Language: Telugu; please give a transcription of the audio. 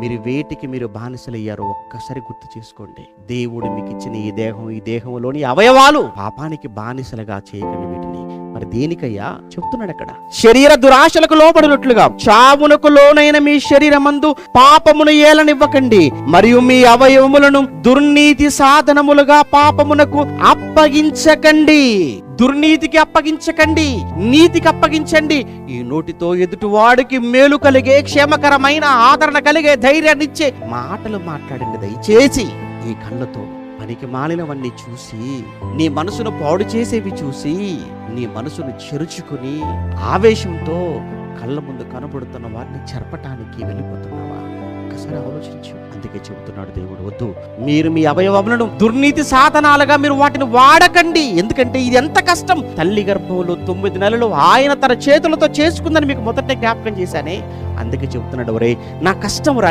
మీరు వేటికి మీరు బానిసలయ్యారో ఒక్కసారి గుర్తు చేసుకోండి. దేవుడు మీకు ఇచ్చిన ఈ దేహంలోని అవయవాలు పాపానికి బానిసలుగా చేయకండి వీటిని. మరి దేనికయ్యా చెప్తున్నాడు అక్కడ? శరీర దురాశలకు లోబడినట్లుగా చావునకు లోనైన మీ శరీరమందు పాపమును ఏలనివ్వకండి, మరియు మీ అవయవములను దుర్నీతి సాధనములుగా పాపమునకు అప్పగించకండి. దుర్నీతికి అప్పగించకండి, నీతికి అప్పగించండి. ఈ నోటితో ఎదుటివాడికి మేలు కలిగే, క్షేమకరమైన, ఆదరణ కలిగే, ధైర్యాన్నిచ్చే మాటలు మాట్లాడండి. దయచేసి ఈ కళ్ళతో పనికి మాలినవన్నీ చూసి, నీ మనసును పాడు చేసేవి చూసి, నీ మనసును చెరుచుకుని ఆవేశంతో కళ్ళ ముందు కనబడుతున్న వారిని చెరపటానికి వెళ్ళిపోతున్నావా? ఒక్కసారి ఆలోచించు. అందుకే చెబుతున్నాడు దేవుడు, వద్దు, మీరు మీ అవయవములను దుర్నీతి సాధనాలుగా మీరు వాటిని వాడకండి. ఎందుకంటే ఇది ఎంత కష్టం. తల్లి గర్భంలో 9 నెలలు ఆయన తన చేతులతో చేసుకుందని మీకు మొదట జ్ఞాపకం చేశానే. అందుకే చెబుతున్నాడు, ఒరే నా కష్టం రా,